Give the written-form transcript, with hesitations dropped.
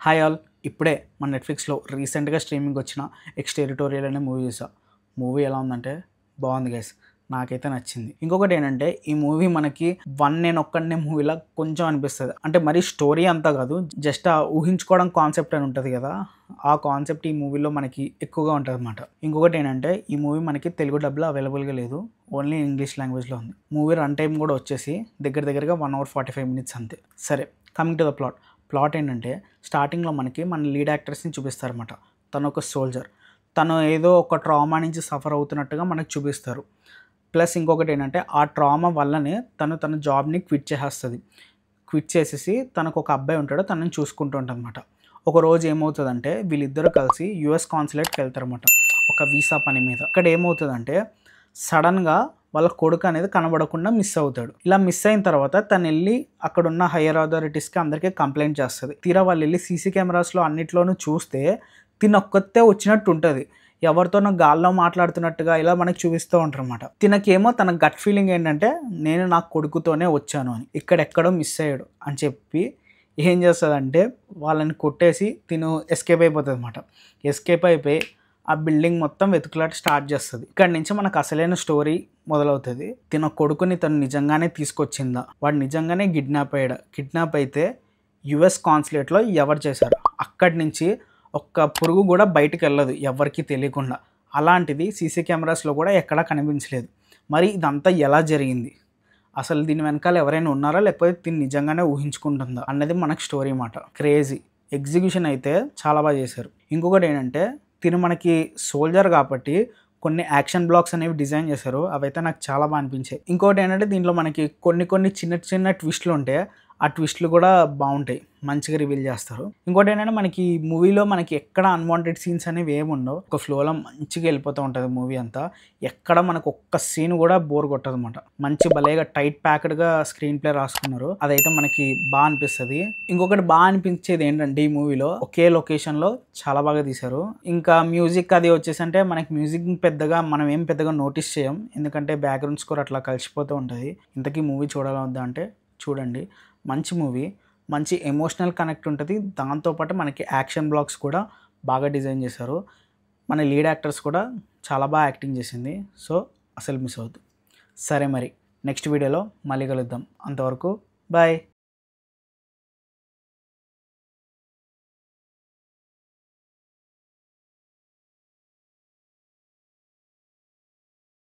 Hi all. ఇప్పుడే మన నెట్‌ఫ్లిక్స్‌లో రీసెంట్‌గా స్ట్రీమింగ్‌కి వచ్చిన 'ఎక్స్ టెరిటోరియల్' అనే మూవీ చూసా. మూవీ ఎలా ఉందంటే బాగుంది గైస్. నాకైతే నచ్చింది. ఇంకొకటి ఏంటంటే ఈ మూవీ మనకి 'వన్ నేనొక్కడినే' మూవీలా కొంచెం అనిపిస్తది. అంటే మరీ స్టోరీ అంతా కాదు. జస్ట్ ఆ ఊహించుకోవడం కాన్సెప్ట్ అని ఉంటది కదా! ఆ కాన్సెప్ట్ ఈ మూవీలో మనకి ఎక్కువగా ఉంటదనమాట. ఇంకొకటి ఏంటంటే ఈ మూవీ మనకి తెలుగు డబ్‌లో అవైలబుల్‌గా లేదు. ఓన్లీ ఇంగ్లీష్ లాంగ్వేజ్‌లో ఉంది. మూవీ రన్ టైమ్ కూడా వచ్చేసి దగ్గరగా 1 అవర్ 45 మినిట్స్ అంతే. సరే, coming to the plot. Plot ఏంటంటే స్టార్టింగ్‌లో మనకి మన లీడ్ యాక్టర్స్‌ని చూపిస్తారనమాట. తను ఒక సోల్జర్. తను ఏదో ఒక ట్రామా నుంచి సఫర్ అవుతున్నట్టుగా మనకు చూపిస్తారు. ప్లస్ ఇంకొకటి ఏంటంటే ఆ ట్రామా వల్లనే తన జాబ్‌ని క్విట్ చేసేస్తది. క్విట్ చేసేసి తనకు ఒక అబ్బాయి ఉంటాడు. తనని చూసుకుంటూ ఉంటదనమాట. ఒకరోజు ఏమవుతదంటే వీళ్ళిద్దరూ కలిసి యూఎస్ కాన్సులేట్‌కి వెళ్తారనమాట. ఒక వీసా పని మీద. ఇక్కడ ఏమవుతదంటే సడెన్‌గా వాళ్ళ కొడుకు అనేది కనబడకుండా మిస్ అవుతాడు. ఇలా మిస్ అయిన తర్వాత తనెళ్ళి అక్కడున్న హైయర్ అథారిటీస్‌కి అందరికీ కంప్లెయింట్ చేస్తది. తీరా వాళ్ళెళ్ళి సీసీ కెమెరాస్‌లో అన్నిట్లోనూ చూస్తే తినొక్కతే వచ్చినట్టు ఉంటది. ఎవరితోనో గాల్లో మాట్లాడుతున్నట్టుగా ఇలా మనకు చూపిస్తూ ఉంటారనమాట. తినకేమో తన గట్ ఫీలింగ్ ఏంటంటే నేను నా కొడుకుతోనే వచ్చాను అని. ఇక్కడెక్కడో మిస్ అయ్యాడు అని చెప్పి ఏం చేస్తదంటే వాళ్ళని కొట్టేసి తిను ఎస్కేప్ అయిపోతదనమాట. ఎస్కేప్ అయిపోయి ఆ బిల్డింగ్ మొత్తం వెతుకులాట స్టార్ట్ చేస్తది. ఇక్కడి నుంచి మనకు అసలైన స్టోరీ మొదలవుతది. తిన కొడుకుని తను నిజంగానే తీసుకొచ్చిందా? వాడు నిజంగానే కిడ్నాప్ అయ్యాడా? కిడ్నాప్ అయితే యూఎస్ కాన్సులేట్‌లో ఎవరు చేశారు? అక్కడి నుంచి ఒక్క పురుగు కూడా బయటికెళ్ళదు ఎవ్వరికీ తెలియకుండా. అలాంటిది సీసీ కెమెరాస్‌లో కూడా ఎక్కడా కనిపించలేదు. మరి ఇదంతా ఎలా జరిగింది? అసలు దీని వెనకాల ఎవరైనా ఉన్నారా? లేకపోతే తిను నిజంగానే ఊహించుకుంటుందా? అన్నది మనకు స్టోరీ మాట. క్రేజీ. ఎగ్జిక్యూషన్ అయితే చాలా బాగా చేశారు. ఇంకొకటేంటంటే తిను మనకి సోల్జర్ కాబట్టి కొన్ని యాక్షన్ బ్లాక్స్ అనేవి డిజైన్ చేశారు. అవైతే నాకు చాలా బాగా అనిపించాయి. ఇంకోటేంటంటే దీంట్లో మనకి కొన్ని చిన్న ట్విస్ట్‌లుంటాయి. ఆ ట్విస్ట్‌లు కూడా బావుంటాయి. మంచిగా రివీల్ చేస్తారు. ఇంకోటేంటంటే మనకి మూవీలో మనకి ఎక్కడ అన్‌వాంటెడ్ సీన్స్ అనేవి ఏముండవు. ఒక ఫ్లోలో మంచిగా వెళ్ళిపోతూ ఉంటది మూవీ అంతా. ఎక్కడ మనకు ఒక్క సీన్ కూడా బోర్ కొట్టదనమాట. మంచి భలేగా టైట్ ప్యాక్డ్‌గా స్క్రీన్ ప్లే రాసుకున్నారు. అదైతే మనకి బా అనిపిస్తది. ఇంకొకటి బా అనిపించేది ఏంటంటే ఈ మూవీలో ఒకే లొకేషన్‌లో చాలా బాగా తీశారు. ఇంకా మ్యూజిక్ అది వచ్చేసంటే మనకి మ్యూజిక్ పెద్దగా మనం ఏం పెద్దగా నోటీస్ చేయం. ఎందుకంటే బ్యాక్‌గ్రౌండ్ స్కోర్ అట్లా కలిసిపోతూ ఉంటది. ఇంతకీ మూవీ చూడాలా వద్దా అంటే చూడండి. మంచి మూవీ. మంచి ఎమోషనల్ కనెక్ట్ ఉంటది. దాంతో పాటు మనకి యాక్షన్ బ్లాక్స్ కూడా బాగా డిజైన్ చేశారు. మన లీడ్ యాక్టర్స్ కూడా చాలా బాగా యాక్టింగ్ చేసింది. సో, అసలు మిస్ అవ్వద్దు. సరే మరి నెక్స్ట్ వీడియోలో మళ్ళీ కలుద్దాం. అంతవరకు బాయ్.